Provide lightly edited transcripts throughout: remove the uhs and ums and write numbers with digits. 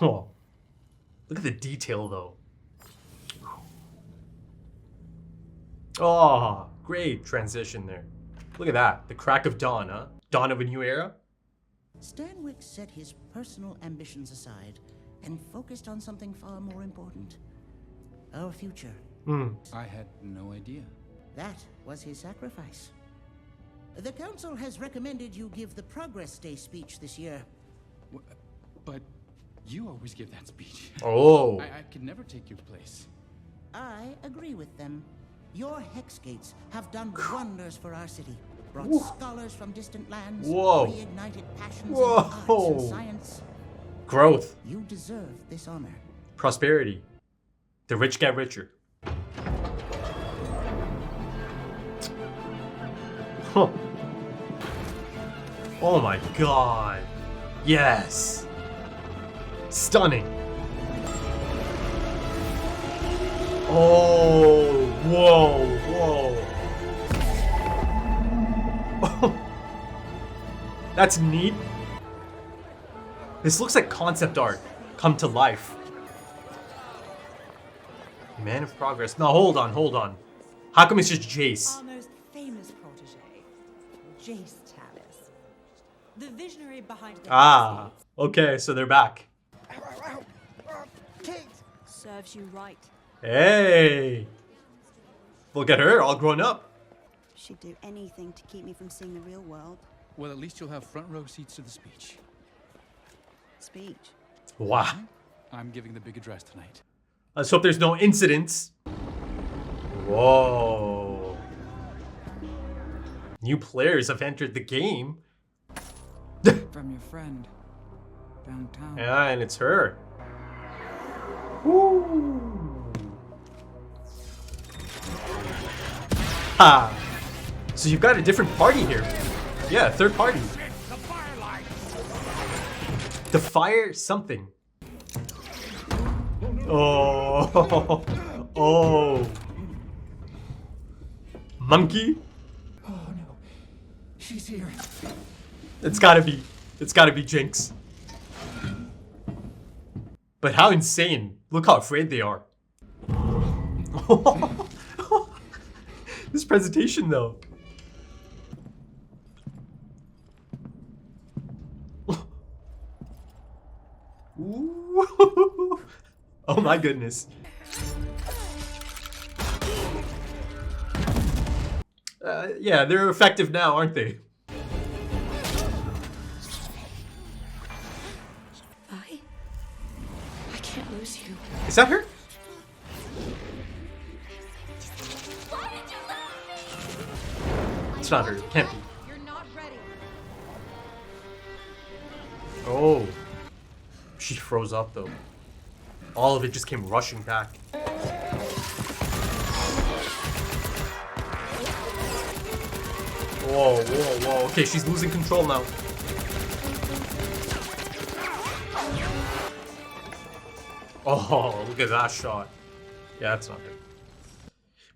Oh, look at the detail though. Oh, great transition there. Look at that. The crack of dawn, huh? Dawn of a new era? Stanwyck set his personal ambitions aside and focused on something far more important. Our future. I had no idea. That was his sacrifice. The council has recommended you give the Progress Day speech this year. But you always give that speech. Oh. I could never take your place. I agree with them. Your Hex Gates have done wonders for our city. Brought scholars from distant lands. Whoa. Reignited passions in arts and science. Growth. You deserve this honor. Prosperity. The rich get richer. Huh. Oh my god. Yes. Stunning. Oh, whoa, whoa. That's neat. This looks like concept art come to life. Man of progress. No, hold on. How come it's just Jayce? Our most famous protege, Jayce Tallis, the visionary behind the Ah, okay, so they're back. serves you right. Hey, look at her, all grown up. She'd do anything to keep me from seeing the real world. Well, at least you'll have front row seats to the speech. Speech. Wow. I'm giving the big address tonight. Let's hope there's no incidents. Whoa. New players have entered the game. From your friend downtown. Yeah, and it's her. Woo. Ha. So you've got a different party here. Yeah, third party. The fire something. Oh. Oh. Monkey? Oh no, she's here. It's gotta be Jinx. But how insane. Look how afraid they are. This presentation though. Ooh. Oh my goodness. Yeah, they're effective now, aren't they? I can't lose you. Is that her? Why did you leave me? It's not her. It can't be. You're not ready. Oh. She froze up though. All of it just came rushing back. Whoa, whoa, whoa. Okay, she's losing control now. Oh, look at that shot. Yeah, that's not good.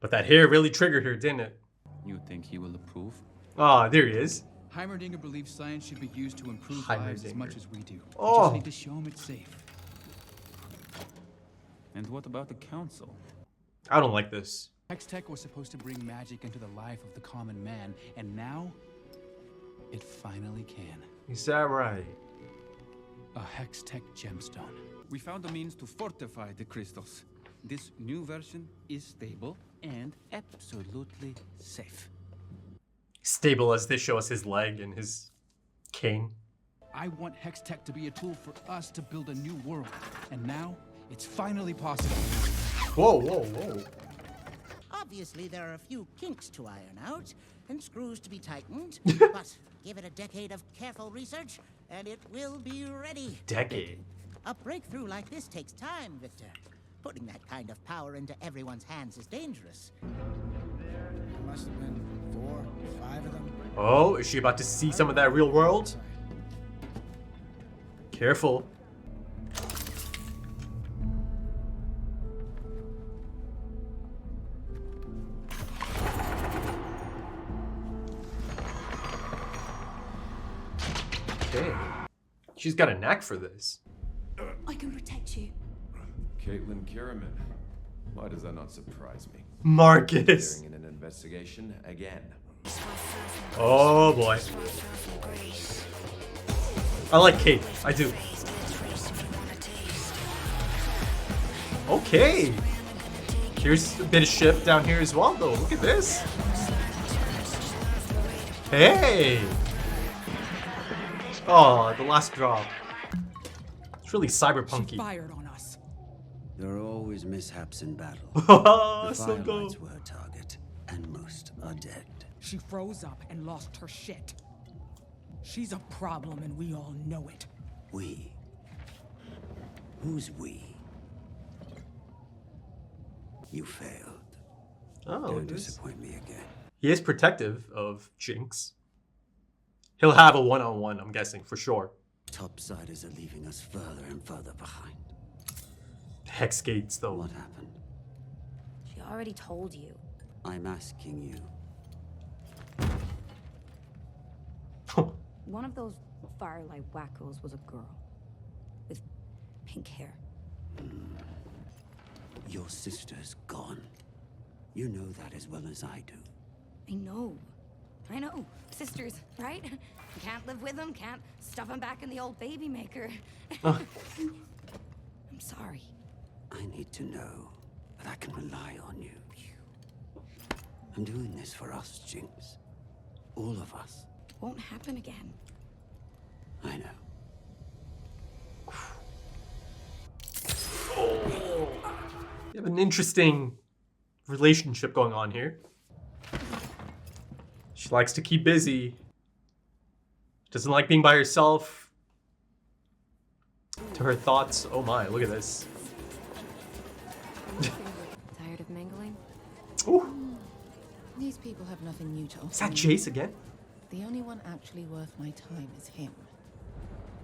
But that hair really triggered her, didn't it? You think he will approve? Ah, there he is. Heimerdinger believes science should be used to improve lives as much as we do. We Oh. just need to show him it's safe. And what about the council? I don't like this. Hextech was supposed to bring magic into the life of the common man, and now it finally can. Is that right? A Hextech gemstone. We found a means to fortify the crystals. This new version is stable and absolutely safe. Stable as they show us his leg and his cane. I want Hextech to be a tool for us to build a new world, and now it's finally possible. Whoa, whoa, whoa. Obviously, there are a few kinks to iron out and screws to be tightened, but give it a decade of careful research and it will be ready. Decade. A breakthrough like this takes time, Victor. Putting that kind of power into everyone's hands is dangerous. There must have been 4 or 5 of them. Oh, is she about to see some of that real world? Careful. Okay. She's got a knack for this. I can protect you. Caitlyn Kiraman. Why does that not surprise me? Marcus. Appearing in an investigation again. Oh boy. I like Kate. I do. Okay. Here's a bit of ship down here as well, though. Look at this. Hey. Oh, the last drop. It's really cyberpunky. Fired on us. There are always mishaps in battle. Oh, The so Firelights cool. were her target, and most are dead. She froze up and lost her shit. She's a problem and we all know it. We? Who's we? You failed. Oh, Don't this- disappoint me again. he is protective of Jinx. He'll have a one-on-one, I'm guessing, for sure. Topsiders are leaving us further and further behind. Hex gates, though. What happened? She already told you. I'm asking you. One of those firelight wackos was a girl. With pink hair. Your sister's gone. You know that as well as I do. I know. I know. Sisters, right? Can't live with them, can't stuff them back in the old baby maker. I'm sorry. I need to know that I can rely on you. I'm doing this for us, Jinx. All of us. Won't happen again. I know. You have an interesting relationship going on here. She likes to keep busy. Doesn't like being by herself. To her thoughts. Oh my, look at this. Tired of mingling? Ooh, These people have nothing new to offer. is that me. Jayce again? The only one actually worth my time is him.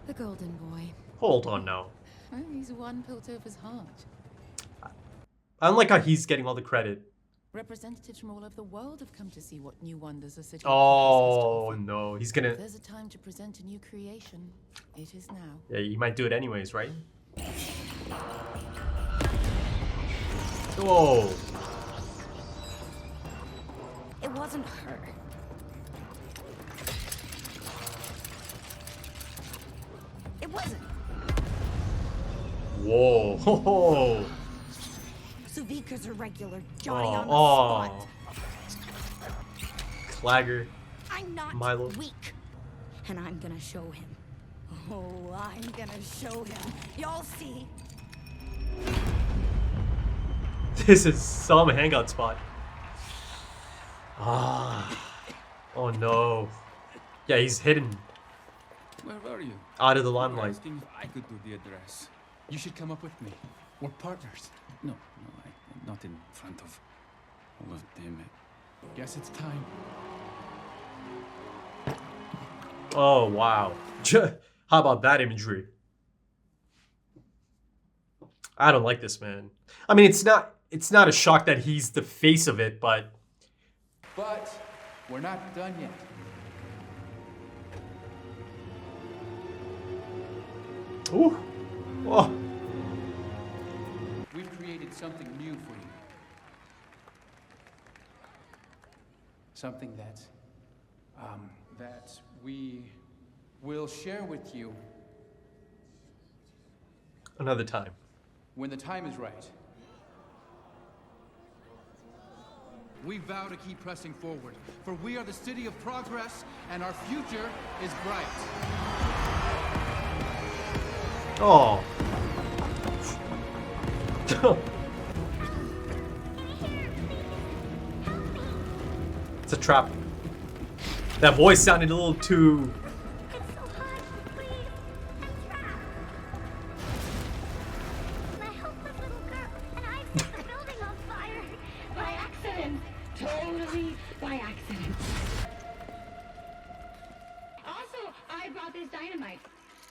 The golden boy. Hold on now. Oh, he's one built over his heart. I don't like how he's getting all the credit. Representatives from all over the world have come to see what new wonders the city. Oh no, he's gonna. If there's a time to present a new creation, it is now. Yeah, he might do it anyways, right? Whoa. It wasn't her. It wasn't. Whoa. Ho, Suvika's a regular Johnny Oh, on the oh. spot. Clagger. I'm not Milo. weak. And I'm gonna show him. Oh, I'm gonna show him. Y'all see. This is some hangout spot. Ah. Oh no. Yeah, he's hidden Where were you? out of the You were limelight. asking if I could do the address. You should come up with me. We're partners. No, not in front of all of them. Guess it's time. Oh wow. How about that imagery? I don't like this, man. I mean, it's not a shock that he's the face of it, but But we're not done yet. ooh. Oh. We've created something new for you. Something that we will share with you Another time. when the time is right. We vow to keep pressing forward, for we are the city of progress, and our future is bright. Oh. It's a trap. That voice sounded a little too. It's so hot, please. I'm trapped. My helpless little girl and I set the building on fire by accident. Totally by accident. Also, I brought this dynamite.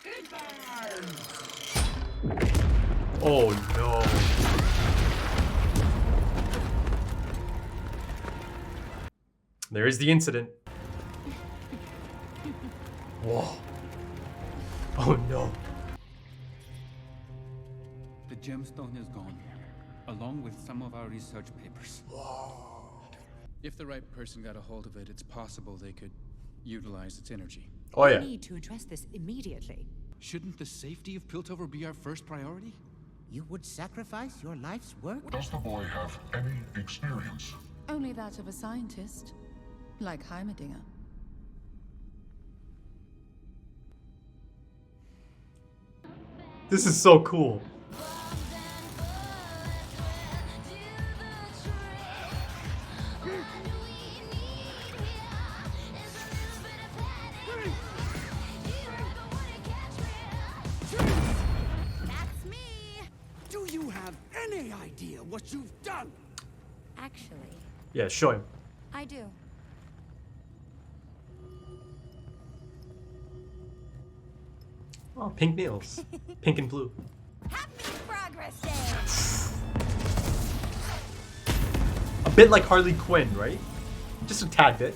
Goodbye. Oh no. There is the incident. Whoa. Oh no. gemstone is gone, along with some of our research papers. If the right person got a hold of it, it's possible they could utilize its energy. Oh yeah. We need to address this immediately. Shouldn't the safety of Piltover be our first priority? You would sacrifice your life's work? Does the boy have any experience? Only that of a scientist, like Heimerdinger. This is so cool. That's me. Do you have any idea what you've done? Actually, Yeah, show him. I do. Oh, pink nails. Pink and blue. Happy Progress Day. A bit like Harley Quinn, right? Just a tad bit.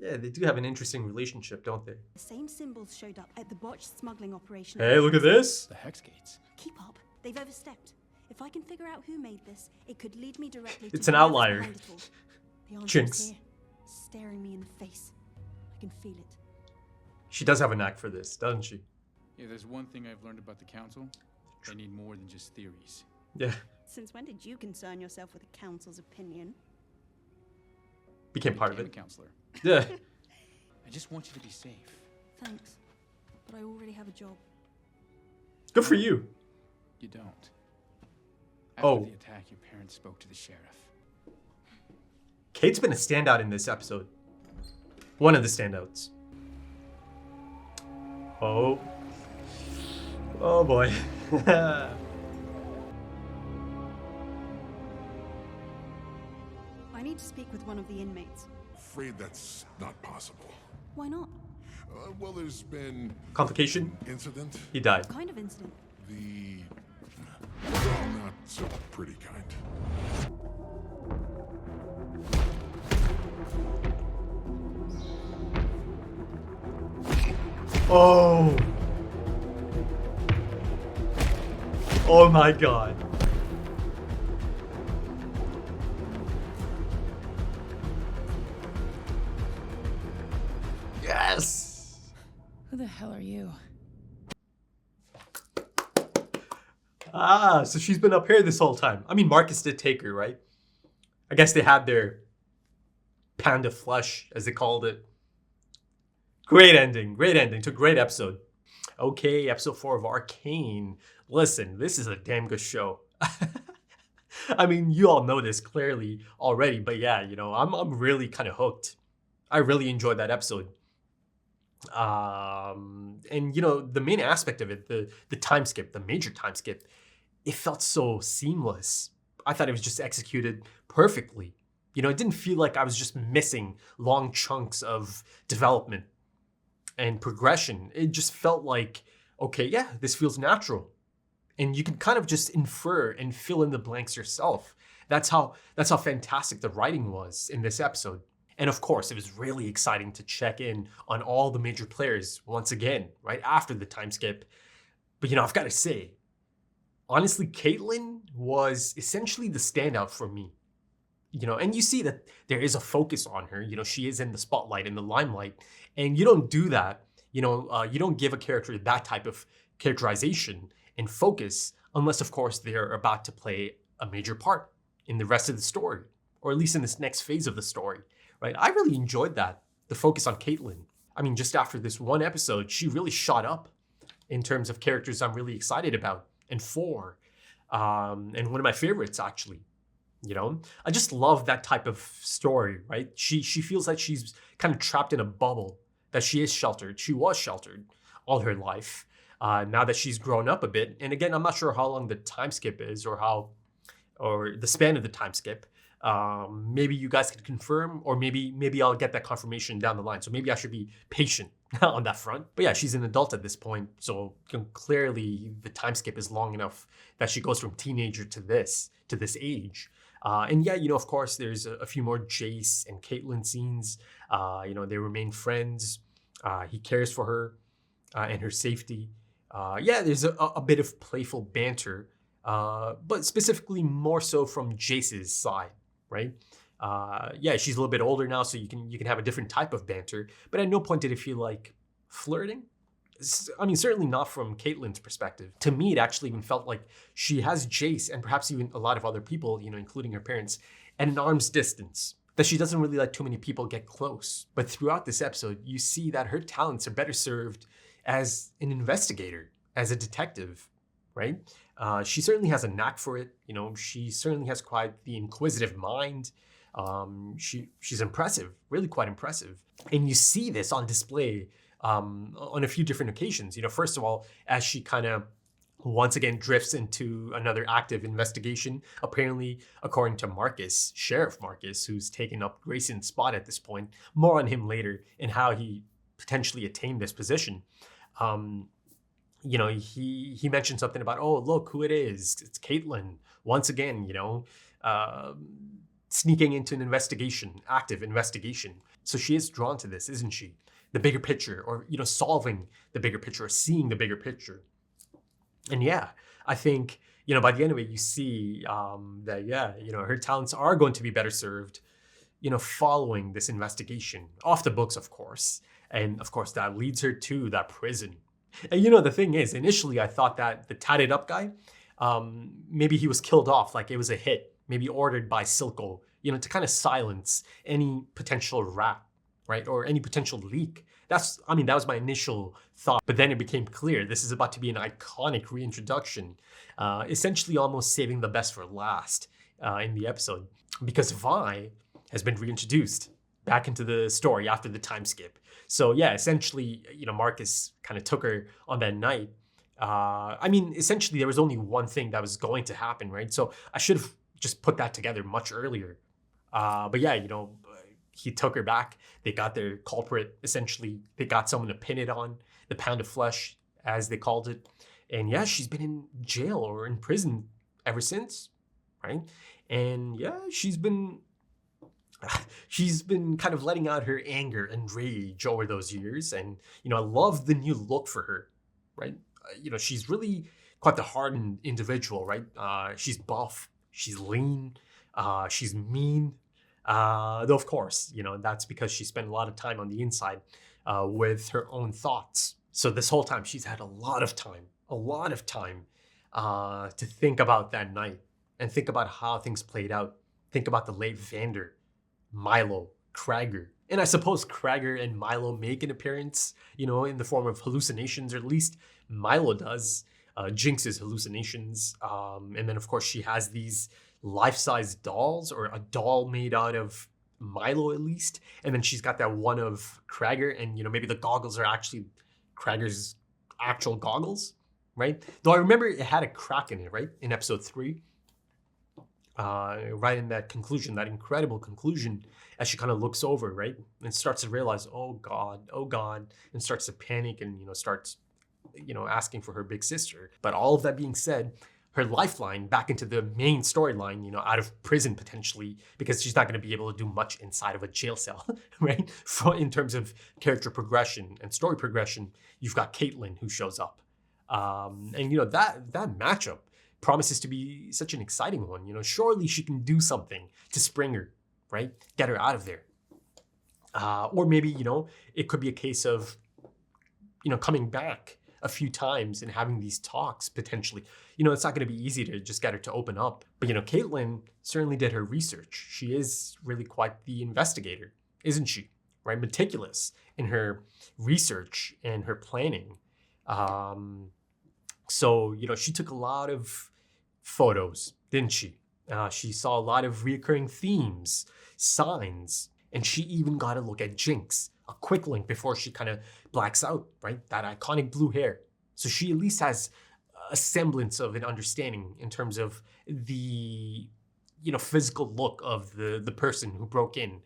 Yeah, they do have an interesting relationship, don't they? The same symbols showed up at the botched smuggling operation. Hey, look at this. The Hex Gates. Keep up. They've overstepped. If I can figure out who made this, it could lead me directly It's to an whoever's outlier. behind it all. The answer Jinx. is here, staring me in the face. I can feel it. She does have a knack for this, doesn't she? Yeah, there's one thing I've learned about the Council. They need more than just theories. Yeah. Since when did you concern yourself with the council's opinion? Became part of Became it. a counselor. Yeah. I just want you to be safe. Thanks, but I already have a job. Good for you. You don't. After Oh. the attack, your parents spoke to the sheriff. Kate's been a standout in this episode. One of the standouts. Oh. Oh boy. I need to speak with one of the inmates. Afraid that's not possible. Why not? Well, there's been Complication? incident. He died. What kind of incident? The not so pretty kind. Oh. Oh my god. Yes. Who the hell are you? Ah, so she's been up here this whole time. I mean, Marcus did take her, right? I guess they had their pound of flesh, as they called it. Great ending to a great episode. Okay, episode 4 of Arcane. Listen, this is a damn good show. I mean, you all know this clearly already, but yeah, you know, I'm really kind of hooked. I really enjoyed that episode. And you know, the main aspect of it, the time skip, the major time skip, it felt so seamless. I thought it was just executed perfectly. You know, it didn't feel like I was just missing long chunks of development and progression. It just felt like, okay, yeah, this feels natural. And you can kind of just infer and fill in the blanks yourself. That's how fantastic the writing was in this episode. And of course, it was really exciting to check in on all the major players once again, right after the time skip. But you know, I've got to say, honestly, Caitlyn was essentially the standout for me. You know, and you see that there is a focus on her. You know, she is in the spotlight, in the limelight. And you don't do that, you know, you don't give a character that type of characterization and focus unless, of course, they're about to play a major part in the rest of the story, or at least in this next phase of the story, right? I really enjoyed that, the focus on Caitlyn. I mean, just after this one episode, she really shot up in terms of characters I'm really excited about and for, and one of my favorites, actually. You know, I just love that type of story, right? She feels like she's kind of trapped in a bubble, that she is sheltered. She was sheltered all her life. Now that she's grown up a bit, and again, I'm not sure how long the time skip is or the span of the time skip. Maybe you guys can confirm, or maybe I'll get that confirmation down the line. So maybe I should be patient on that front. But yeah, she's an adult at this point, so clearly the time skip is long enough that she goes from teenager to this age. And yeah, of course, there's a few more Jayce and Caitlyn scenes. They remain friends. He cares for her and her safety. Yeah, there's a bit of playful banter, but specifically more so from Jayce's side, right? Yeah, she's a little bit older now, so you can have a different type of banter. But at no point did it feel like flirting. I mean, certainly not from Caitlyn's perspective. To me, it actually even felt like she has Jayce and perhaps even a lot of other people, including her parents, at an arm's distance. That she doesn't really let too many people get close. But throughout this episode, you see that her talents are better served as an investigator, as a detective, right? She certainly has a knack for it. She certainly has quite the inquisitive mind. She's impressive, really quite impressive. And you see this on display on a few different occasions. First of all, as she kind of once again drifts into another active investigation, apparently according to Marcus, Sheriff Marcus, who's taken up Grayson's spot at this point. More on him later and how he potentially attained this position. He mentioned something about, oh, look who it is. It's Caitlyn. Once again, sneaking into an investigation, active investigation. So she is drawn to this, isn't she? The bigger picture, or, solving the bigger picture, or seeing the bigger picture. And yeah, I think, by the end of it, you see that, yeah, her talents are going to be better served, following this investigation. Off the books, of course. And of course, that leads her to that prison. And the thing is, initially I thought that the tatted up guy, maybe he was killed off, like it was a hit, maybe ordered by Silco, to kind of silence any potential rat, right? Or any potential leak. That was my initial thought. But then it became clear this is about to be an iconic reintroduction, essentially almost saving the best for last in the episode. Because Vi has been reintroduced back into the story after the time skip. So yeah, essentially, Marcus kind of took her on that night. Essentially there was only one thing that was going to happen, right? So I should have just put that together much earlier. But yeah, he took her back. They got their culprit, essentially. They got someone to pin it on, the pound of flesh, as they called it. And yeah, she's been in jail or in prison ever since, right? And yeah, she's been kind of letting out her anger and rage over those years. And, I love the new look for her, right? She's really quite the hardened individual, right? She's buff, she's lean, she's mean. Though, of course, that's because she spent a lot of time on the inside with her own thoughts. So this whole time, she's had a lot of time to think about that night and think about how things played out. Think about the late Vander, Milo, Krager. And I suppose Krager and Milo make an appearance, in the form of hallucinations, or at least Milo does. Jinx's hallucinations. And then, of course, she has these life-size dolls, or a doll made out of Milo at least. And then she's got that one of Krager, and maybe the goggles are actually Krager's actual goggles, right? Though I remember it had a crack in it, right? In episode 3. Right in that conclusion, that incredible conclusion, as she kind of looks over, right? And starts to realize, oh God, and starts to panic and, starts, asking for her big sister. But all of that being said, her lifeline back into the main storyline, out of prison potentially, because she's not going to be able to do much inside of a jail cell, right? In terms of character progression and story progression, you've got Caitlyn who shows up. And, that matchup promises to be such an exciting one. Surely she can do something to spring her, right? Get her out of there. Or maybe, it could be a case of, coming back a few times and having these talks potentially. It's not going to be easy to just get her to open up. But, Caitlyn certainly did her research. She is really quite the investigator, isn't she? Right? Meticulous in her research and her planning. So, she took a lot of photos, didn't she? She saw a lot of reoccurring themes, signs, and she even got a look at Jinx, a quick link before she kind of blacks out, right? That iconic blue hair. So she at least has a semblance of an understanding in terms of the, physical look of the person who broke in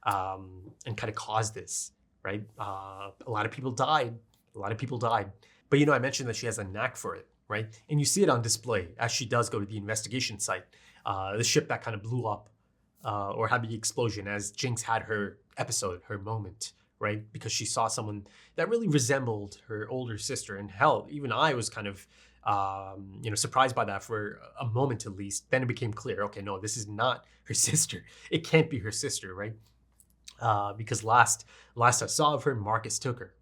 and kind of caused this, right? A lot of people died. But, I mentioned that she has a knack for it, right? And you see it on display as she does go to the investigation site. the ship that kind of blew up or had the explosion as Jinx had her episode, her moment, right? Because she saw someone that really resembled her older sister. And hell, even I was kind of, surprised by that for a moment at least. Then it became clear, okay, no, this is not her sister. It can't be her sister, right? Because last I saw of her, Marcus took her.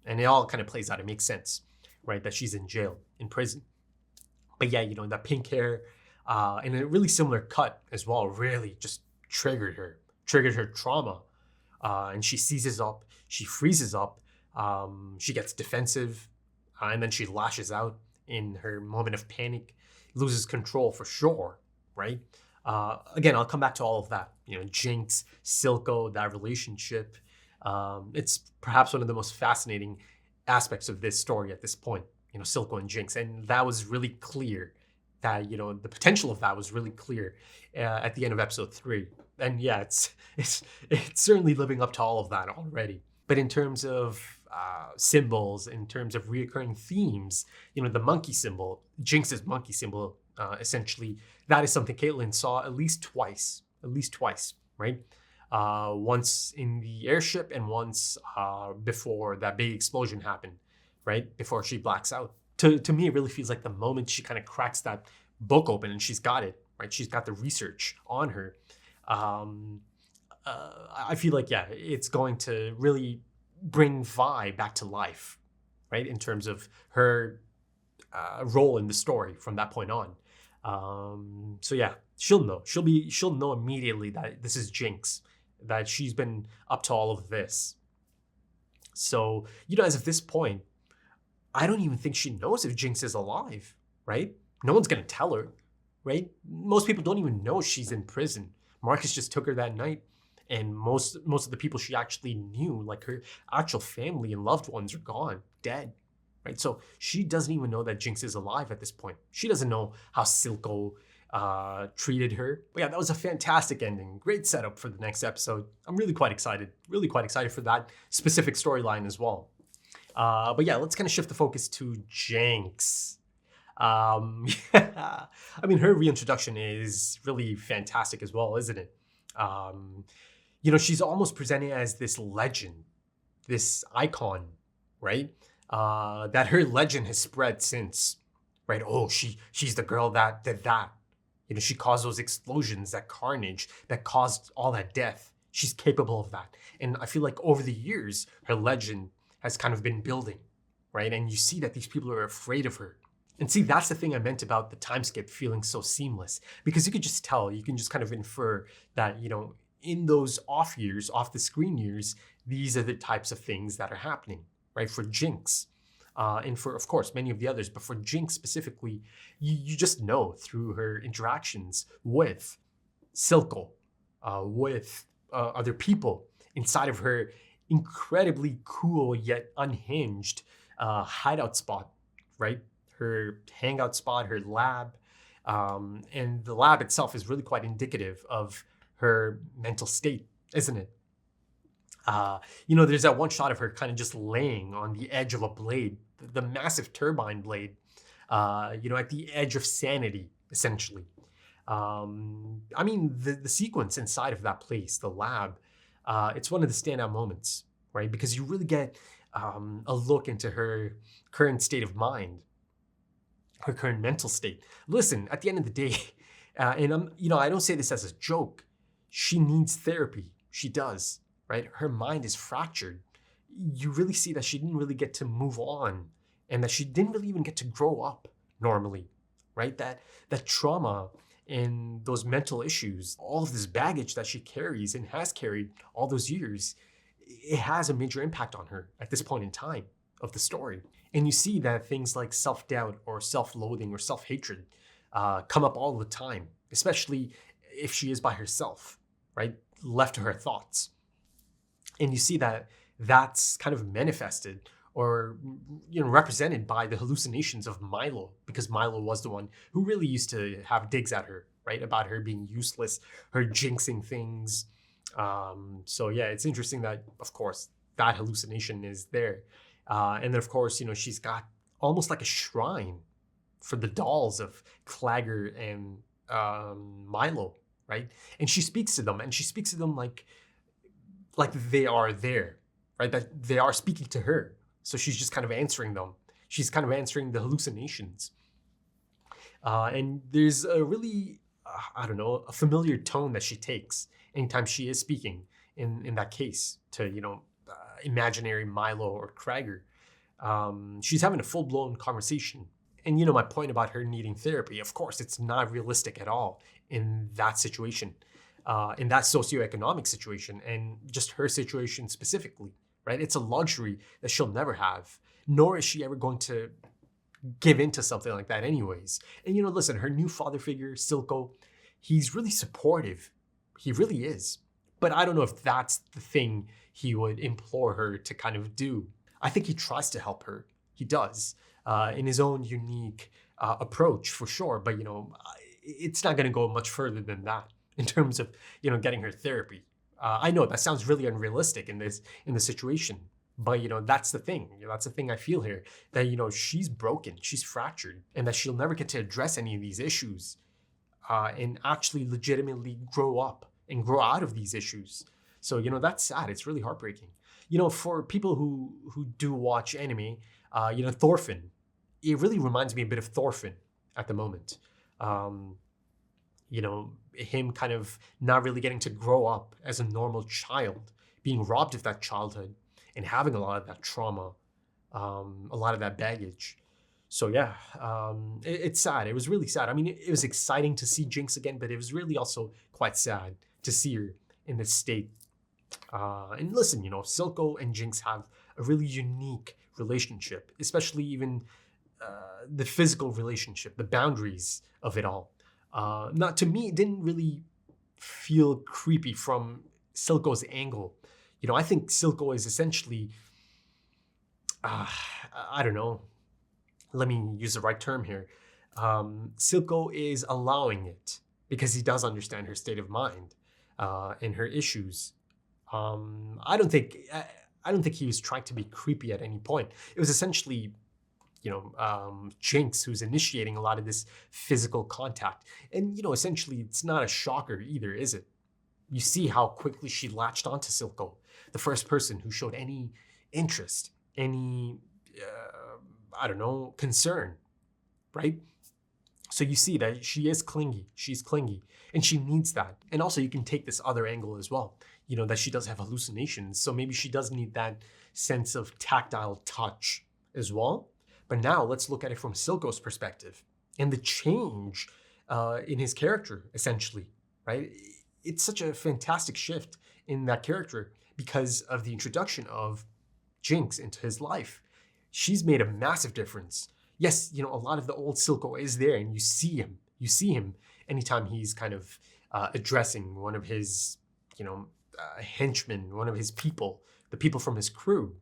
And it all kind of plays out. It makes sense, right? That she's in jail, in prison. But yeah, that pink hair and a really similar cut as well really just triggered her trauma. And she seizes up, she freezes up, she gets defensive, and then she lashes out in her moment of panic, loses control for sure, right? Again, I'll come back to all of that. Jinx, Silco, that relationship. It's perhaps one of the most fascinating aspects of this story at this point, Silco and Jinx. And that was really clear that, the potential of that was really clear at the end of episode 3. And yeah, it's certainly living up to all of that already. But in terms of symbols, in terms of reoccurring themes, the monkey symbol, Jinx's monkey symbol, essentially, that is something Caitlyn saw at least twice, right? Once in the airship and once before that big explosion happened, right? Before she blacks out. To me, it really feels like the moment she kind of cracks that book open and she's got it, right? She's got the research on her. I feel like, yeah, it's going to really bring Vi back to life, right? In terms of her role in the story from that point on. So yeah, she'll know. She'll know immediately that this is Jinx, that she's been up to all of this. So, as of this point, I don't even think she knows if Jinx is alive, right? No one's gonna tell her, right? Most people don't even know she's in prison. Marcus just took her that night, and most of the people she actually knew, like her actual family and loved ones, are gone, dead, right? So she doesn't even know that Jinx is alive at this point. She doesn't know how Silco treated her. But yeah, that was a fantastic ending. Great setup for the next episode. I'm really quite excited for that specific storyline as well. But yeah, let's kind of shift the focus to Jinx. Yeah, I mean, her reintroduction is really fantastic as well, isn't it? She's almost presented as this legend, this icon, right? That her legend has spread since, right? Oh, she's the girl that did that. She caused those explosions, that carnage, that caused all that death. She's capable of that. And I feel like over the years, her legend has kind of been building, right? And you see that these people are afraid of her. And see, that's the thing I meant about the time skip feeling so seamless, because you could just tell, you can just kind of infer that, in those off years, off the screen years, these are the types of things that are happening, right? For Jinx, and for, of course, many of the others, but for Jinx specifically, you just know through her interactions with Silco, with other people inside of her incredibly cool yet unhinged hideout spot, right? Her hangout spot, her lab, and the lab itself is really quite indicative of her mental state, isn't it? There's that one shot of her kind of just laying on the edge of a blade, the massive turbine blade, at the edge of sanity, essentially. The sequence inside of that place, the lab, it's one of the standout moments, right? Because you really get a look into her current state of mind, her current mental state. Listen, at the end of the day, and I don't say this as a joke, she needs therapy. She does, right? Her mind is fractured. You really see that she didn't really get to move on, and that she didn't really even get to grow up normally, right? That trauma and those mental issues, all of this baggage that she carries and has carried all those years, it has a major impact on her at this point in time of the story. And you see that things like self-doubt or self-loathing or self-hatred come up all the time, especially if she is by herself, right? Left to her thoughts. And you see that that's kind of manifested or represented by the hallucinations of Milo, because Milo was the one who really used to have digs at her, right? About her being useless, her jinxing things. So yeah, it's interesting that, of course, that hallucination is there. And then, of course, she's got almost like a shrine for the dolls of Claggor and Milo, right? And she speaks to them, and she speaks to them like they are there, right? That they are speaking to her. So she's just kind of answering them. She's kind of answering the hallucinations. And there's a really, I don't know, a familiar tone that she takes anytime she is speaking in that case to, imaginary Milo or Krager. She's having a full-blown conversation. And my point about her needing therapy, of course, it's not realistic at all in that situation, in that socioeconomic situation, and just her situation specifically, right? It's a luxury that she'll never have, nor is she ever going to give into something like that anyways. And listen, her new father figure, Silco, he's really supportive. He really is. But I don't know if that's the thing he would implore her to kind of do. I think he tries to help her. He does, in his own unique approach, for sure. But, it's not going to go much further than that in terms of, getting her therapy. I know that sounds really unrealistic in the situation. But, that's the thing. That's the thing I feel here. That, she's broken, she's fractured, and that she'll never get to address any of these issues and actually legitimately grow up and grow out of these issues. So, that's sad. It's really heartbreaking. For people who do watch anime, Thorfinn, it really reminds me a bit of Thorfinn at the moment. Him kind of not really getting to grow up as a normal child, being robbed of that childhood, and having a lot of that trauma, a lot of that baggage. So yeah, it's sad. It was really sad. I mean, it was exciting to see Jinx again, but it was really also quite sad to see her in this state. And listen, Silco and Jinx have a really unique relationship, especially even the physical relationship, the boundaries of it all. Not to me, it didn't really feel creepy from Silco's angle. I think Silco is essentially, I don't know, let me use the right term here. Silco is allowing it because he does understand her state of mind and her issues. I don't think he was trying to be creepy at any point. It was essentially, Jinx who's initiating a lot of this physical contact. And, essentially it's not a shocker either, is it? You see how quickly she latched onto Silco, the first person who showed any interest, any, concern, right? So you see that she is clingy. She's clingy, and she needs that. And also you can take this other angle as well, that she does have hallucinations. So maybe she does need that sense of tactile touch as well. But now let's look at it from Silco's perspective and the change in his character, essentially, right? It's such a fantastic shift in that character because of the introduction of Jinx into his life. She's made a massive difference. Yes, a lot of the old Silco is there, and you see him. You see him anytime he's kind of addressing one of his, henchmen, one of his people, the people from his crew.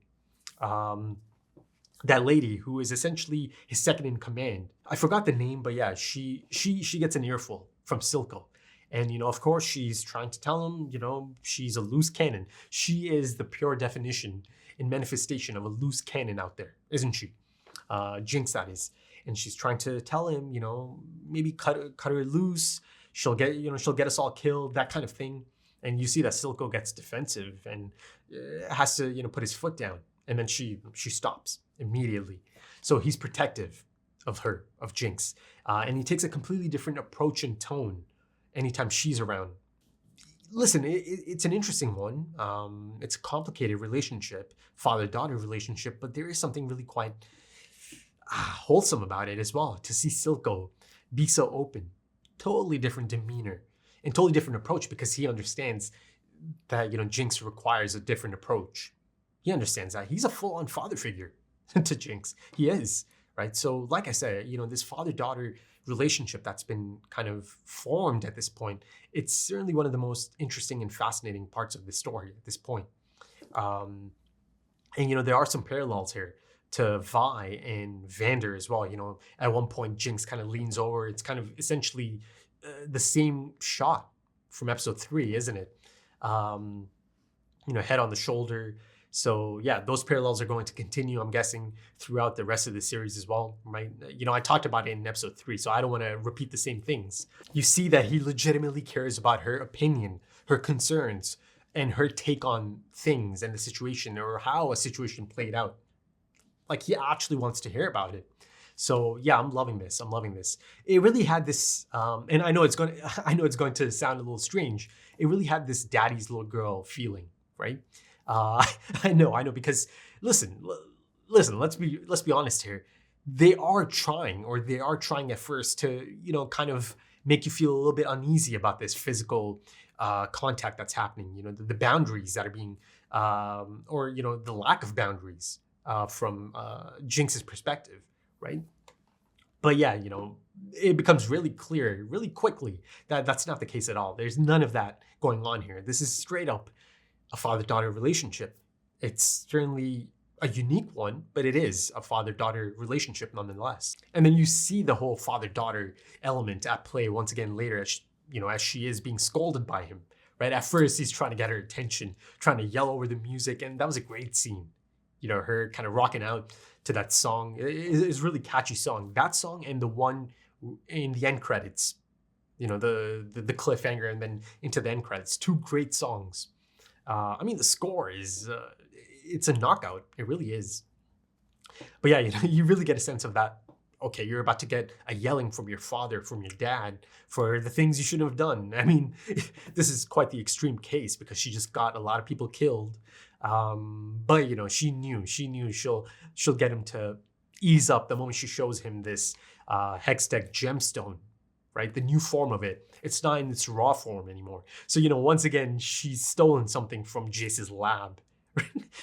That lady who is essentially his second in command. I forgot the name, but yeah, she gets an earful from Silco. And, of course, she's trying to tell him, she's a loose cannon. She is the pure definition and manifestation of a loose cannon out there, isn't she? Jinx, that is. And she's trying to tell him, maybe cut her loose. She'll get us all killed, that kind of thing. And you see that Silco gets defensive and has to, put his foot down. And then she stops immediately. So he's protective of her, of Jinx. And he takes a completely different approach and tone anytime she's around. Listen, it's an interesting one. It's a complicated relationship, father-daughter relationship, but there is something really quite wholesome about it as well. To see Silco be so open, totally different demeanor, and totally different approach because he understands that, Jinx requires a different approach. He understands that. He's a full-on father figure to Jinx. He is, right? So like I said, this father-daughter relationship that's been kind of formed at this point, it's certainly one of the most interesting and fascinating parts of the story at this point. And, there are some parallels here to Vi and Vander as well. At one point, Jinx kind of leans over. It's kind of essentially the same shot from episode 3, isn't it? Head on the shoulder. So yeah, those parallels are going to continue, I'm guessing, throughout the rest of the series as well, right? You know, I talked about it in episode 3, so I don't want to repeat the same things. You see that he legitimately cares about her opinion, her concerns, and her take on things and the situation, or how a situation played out. Like, he actually wants to hear about it. So yeah, I'm loving this. I'm loving this. It really had this, and I know it's going to sound a little strange. It really had this daddy's little girl feeling, right? I know, because listen, let's be honest here. They are trying at first to, you know, kind of make you feel a little bit uneasy about this physical contact that's happening. You know, the boundaries that are being, or, you know, the lack of boundaries from Jinx's perspective, right? But yeah, you know, it becomes really clear really quickly that that's not the case at all. There's none of that going on here. This is straight up a father-daughter relationship. It's certainly a unique one, but it is a father-daughter relationship nonetheless. And then you see the whole father-daughter element at play once again later, as she is being scolded by him, right? At first, he's trying to get her attention, trying to yell over the music, and that was a great scene. You know, her kind of rocking out to that song. It's a really catchy song. That song and the one in the end credits, you know, the cliffhanger and then into the end credits. 2 great songs. I mean, the score is, it's a knockout. It really is. But yeah, you know, you really get a sense of that. Okay, you're about to get a yelling from your father, from your dad, for the things you shouldn't have done. I mean, this is quite the extreme case because she just got a lot of people killed. But you know, she knew she'll get him to ease up the moment she shows him this Hextech gemstone, right? The new form of it. It's not in its raw form anymore. So, you know, once again, she's stolen something from Jayce's lab.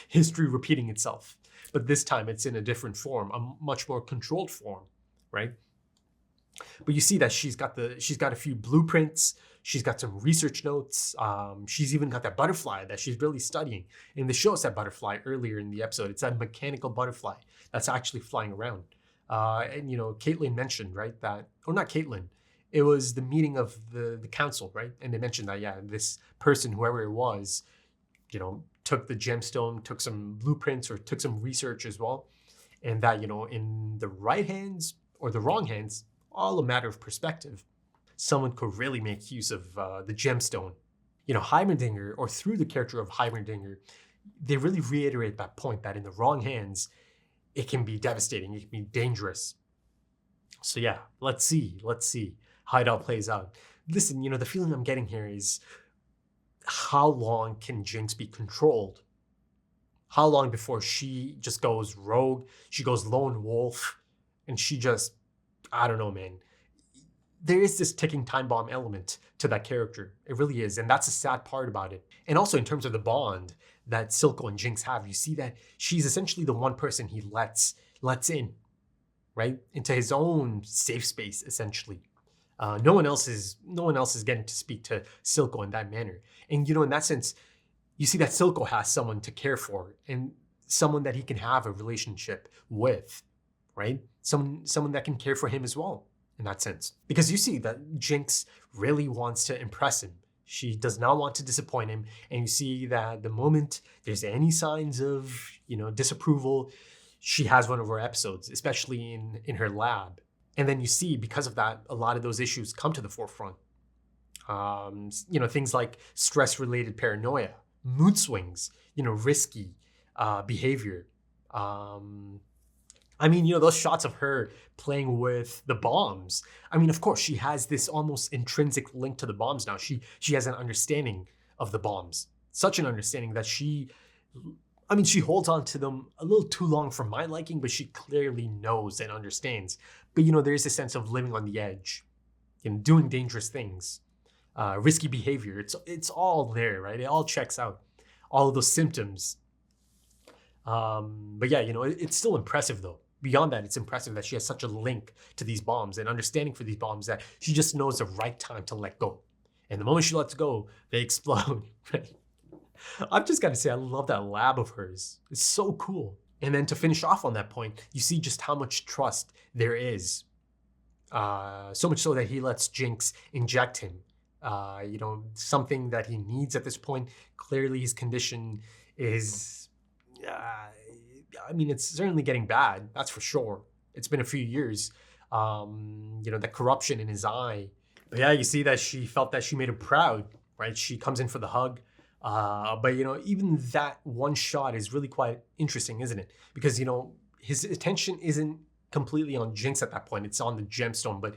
History repeating itself. But this time it's in a different form, a much more controlled form, right? But you see that she's got a few blueprints. She's got some research notes. She's even got that butterfly that she's really studying. And they show us that butterfly earlier in the episode. It's that mechanical butterfly that's actually flying around. And, you know, Caitlyn mentioned, right, that, or not Caitlyn, it was the meeting of the council, right? And they mentioned that, yeah, this person, whoever it was, you know, took the gemstone, took some blueprints, or took some research as well. And that, you know, in the right hands or the wrong hands, all a matter of perspective. Someone could really make use of the gemstone. You know, Heimerdinger, or through the character of Heimerdinger, they really reiterate that point that in the wrong hands, it can be devastating, it can be dangerous. So yeah, let's see how it all plays out. Listen, you know, the feeling I'm getting here is, how long can Jinx be controlled? How long before she just goes rogue, she goes lone wolf, and she just, I don't know, man. There is this ticking time bomb element to that character. It really is. And that's the sad part about it. And also in terms of the bond that Silco and Jinx have, you see that she's essentially the one person he lets in, right? Into his own safe space, essentially. No one else is getting to speak to Silco in that manner. And, you know, in that sense, you see that Silco has someone to care for and someone that he can have a relationship with, right? Someone that can care for him as well, in that sense. Because you see that Jinx really wants to impress him. She does not want to disappoint him. And you see that the moment there's any signs of, you know, disapproval, she has one of her episodes, especially in her lab. And then you see, because of that, a lot of those issues come to the forefront. You know, things like stress-related paranoia, mood swings, you know, risky behavior. I mean, you know, those shots of her playing with the bombs. I mean, of course, she has this almost intrinsic link to the bombs now. She has an understanding of the bombs. Such an understanding that she holds on to them a little too long for my liking, but she clearly knows and understands. But, you know, there's a sense of living on the edge, you know, doing dangerous things, risky behavior. It's all there, right? It all checks out, all of those symptoms. But yeah, you know, it's still impressive though. Beyond that, it's impressive that she has such a link to these bombs and understanding for these bombs that she just knows the right time to let go. And the moment she lets go, they explode. I've just got to say, I love that lab of hers. It's so cool. And then to finish off on that point, you see just how much trust there is. So much so that he lets Jinx inject him. You know, something that he needs at this point. Clearly his condition is I mean, it's certainly getting bad. That's for sure. It's been a few years. The corruption in his eye. But yeah, you see that she felt that she made him proud, right? She comes in for the hug. But even that one shot is really quite interesting, isn't it? Because, his attention isn't completely on Jinx at that point. It's on the gemstone. But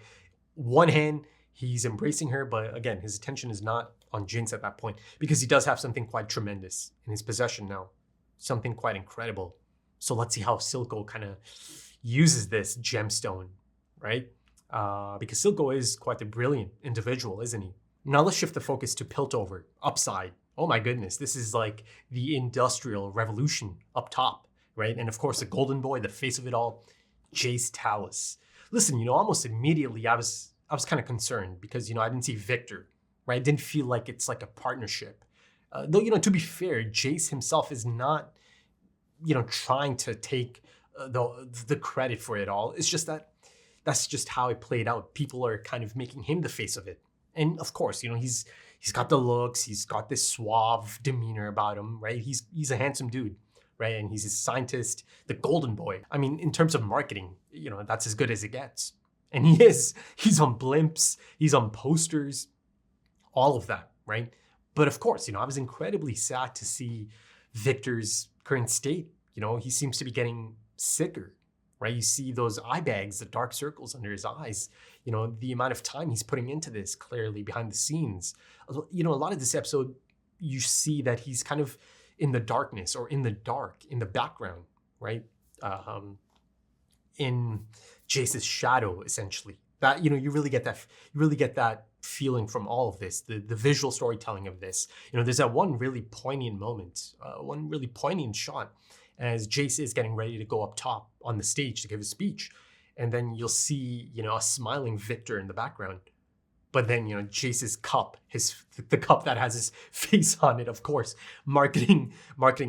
one hand, he's embracing her. But again, his attention is not on Jinx at that point because he does have something quite tremendous in his possession now. Something quite incredible. So let's see how Silco kind of uses this gemstone, right? Because Silco is quite a brilliant individual, isn't he? Now let's shift the focus to Piltover, upside. Oh my goodness, this is like the Industrial Revolution up top, right? And of course, the golden boy, the face of it all, Jayce Tallis. Listen, almost immediately I was kind of concerned because, I didn't see Victor, right? It didn't feel like it's like a partnership. Though, to be fair, Jayce himself is not, trying to take the credit for it all. It's just that's just how it played out. People are kind of making him the face of it. And of course, he's got the looks, he's got this suave demeanor about him, right? He's a handsome dude, right? And he's a scientist, the golden boy. I mean, in terms of marketing, that's as good as it gets. And he's on blimps, he's on posters, all of that, right? But of course, I was incredibly sad to see Victor's current state. He seems to be getting sicker, right? You see those eye bags, the dark circles under his eyes, the amount of time he's putting into this clearly behind the scenes. A lot of this episode, you see that he's kind of in the darkness or in the dark, in the background, right? In Jayce's shadow, essentially. That, you really get that feeling from all of this, the visual storytelling of this. There's that one really poignant moment, one really poignant shot as Jayce is getting ready to go up top on the stage to give his speech. And then you'll see, a smiling Victor in the background. But then, Jayce's cup, the cup that has his face on it, of course, marketing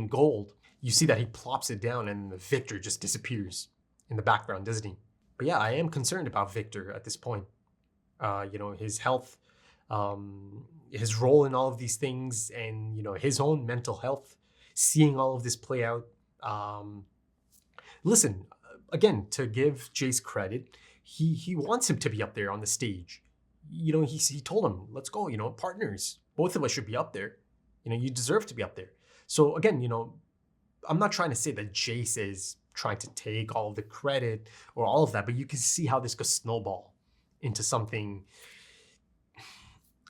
gold. You see that he plops it down and the Victor just disappears in the background, doesn't he? But yeah, I am concerned about Victor at this point. His health, his role in all of these things, and, his own mental health, seeing all of this play out. Listen, again, to give Jayce credit, he wants him to be up there on the stage. He told him, let's go, partners. Both of us should be up there. You deserve to be up there. So again, I'm not trying to say that Jayce is trying to take all of the credit or all of that, but you can see how this could snowball into something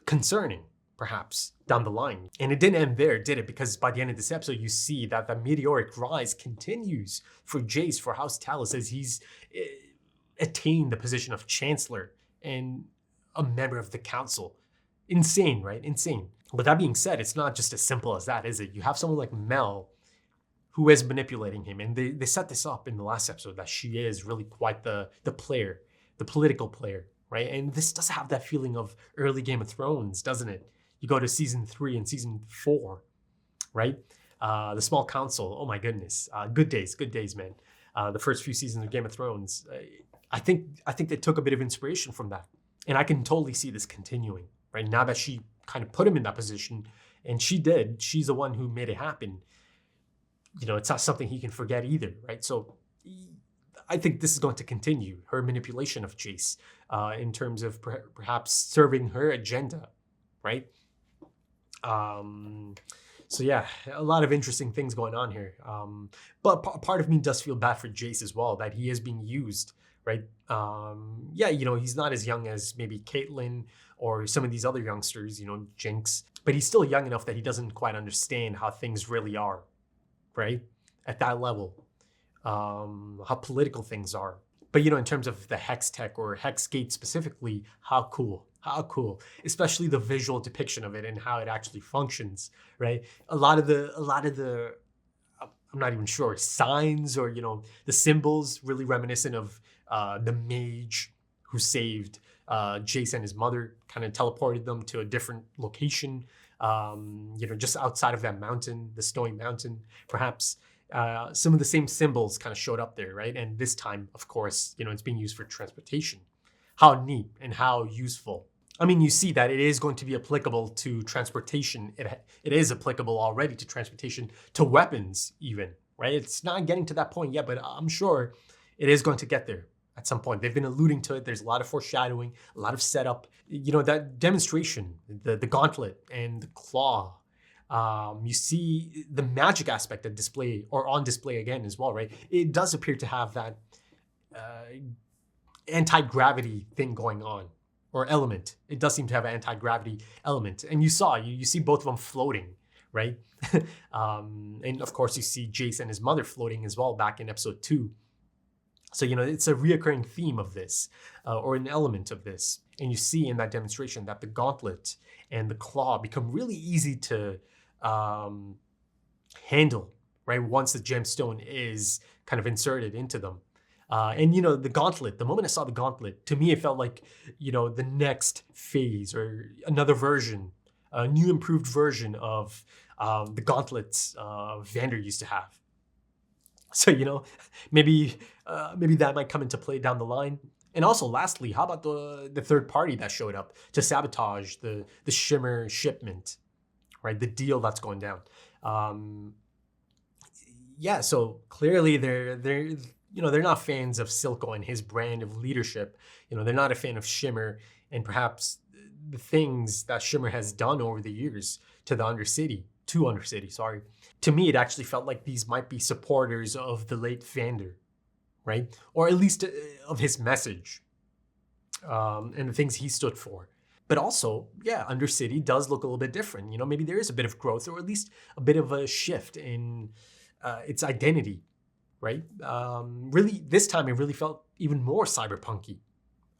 concerning, perhaps, down the line. And it didn't end there, did it? Because by the end of this episode, you see that the meteoric rise continues for Jayce, for House Tallis, as he's attained the position of Chancellor and a member of the Council. Insane, right? Insane. But that being said, it's not just as simple as that, is it? You have someone like Mel who is manipulating him. And they set this up in the last episode that she is really quite the player, the political player, right? And this does have that feeling of early Game of Thrones, doesn't it? You go to season 3 and season 4, right? The Small Council, oh my goodness. Good days, man. The first few seasons of Game of Thrones. I think they took a bit of inspiration from that. And I can totally see this continuing, right? Now that she kind of put him in that position, and she did, she's the one who made it happen. It's not something he can forget either, right? So I think this is going to continue, her manipulation of Jayce in terms of perhaps serving her agenda, right? So yeah, a lot of interesting things going on here. But part of me does feel bad for Jayce as well, that he is being used, right? He's not as young as maybe Caitlyn or some of these other youngsters, Jinx, but he's still young enough that he doesn't quite understand how things really are, right? At that level, how political things are. But, in terms of the Hex Tech or Hex Gate specifically, how cool, especially the visual depiction of it and how it actually functions, right? A lot of the, I'm not even sure, signs or, the symbols really reminiscent of the mage who saved Jayce and his mother, kind of teleported them to a different location, just outside of that mountain, the snowy mountain, perhaps. Some of the same symbols kind of showed up there, right? And this time, of course, it's being used for transportation. How neat and how useful. I mean, you see that it is going to be applicable to transportation. It is applicable already to transportation, to weapons even, right? It's not getting to that point yet, but I'm sure it is going to get there at some point. They've been alluding to it. There's a lot of foreshadowing, a lot of setup. You know, that demonstration, the gauntlet and the claw. You see the magic aspect of display or on display again as well, right? It does appear to have that anti-gravity thing going on, or element. It does seem to have an anti-gravity element. And you see both of them floating, right? And of course you see Jayce and his mother floating as well back in episode 2. So, you know, it's a reoccurring theme of this, or an element of this. And you see in that demonstration that the gauntlet and the claw become really easy to handle, right? Once the gemstone is kind of inserted into them. And, you know, the gauntlet, the moment I saw the gauntlet, to me, it felt like, you know, the next phase or another version, a new improved version of the gauntlets Vander used to have. So, you know, maybe that might come into play down the line. And also, lastly, how about the third party that showed up to sabotage the Shimmer shipment, right? The deal that's going down. Yeah, so clearly they're not fans of Silco and his brand of leadership. You know, they're not a fan of Shimmer and perhaps the things that Shimmer has done over the years to Undercity. To me, it actually felt like these might be supporters of the late Vander, right? Or at least of his message and the things he stood for. But also, yeah, Undercity does look a little bit different. You know, maybe there is a bit of growth or at least a bit of a shift in its identity, right? Really, this time it really felt even more cyberpunky.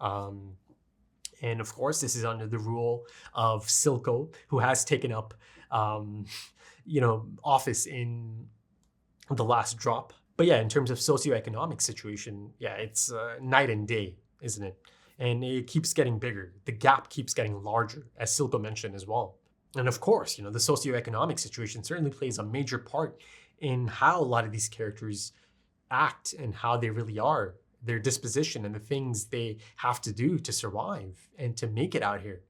And of course, this is under the rule of Silco, who has taken up, office in the last drop. But yeah, in terms of socioeconomic situation, yeah, it's night and day, isn't it? And it keeps getting bigger. The gap keeps getting larger, as Silco mentioned as well. And of course, you know, the socioeconomic situation certainly plays a major part in how a lot of these characters act and how they really are, their disposition and the things they have to do to survive and to make it out here.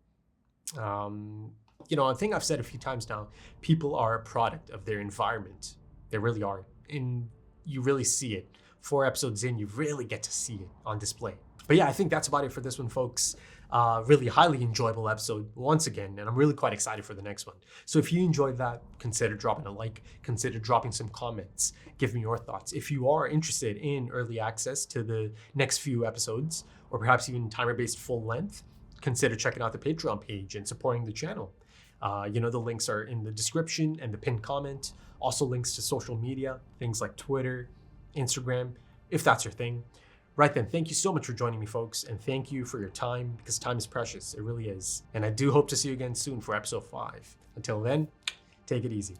You know, a thing I've said a few times now, people are a product of their environment. They really are. And you really see it. 4 episodes in, you really get to see it on display. But yeah, I think that's about it for this one, folks. Really highly enjoyable episode once again, and I'm really quite excited for the next one. So if you enjoyed that, consider dropping a like, consider dropping some comments, give me your thoughts. If you are interested in early access to the next few episodes, or perhaps even timer-based full length, consider checking out the Patreon page and supporting the channel. You know, the links are in the description and the pinned comment. Also links to social media, things like Twitter, Instagram, if that's your thing. Right then, thank you so much for joining me, folks, and thank you for your time, because time is precious. It really is. And I do hope to see you again soon for episode 5. Until then, take it easy.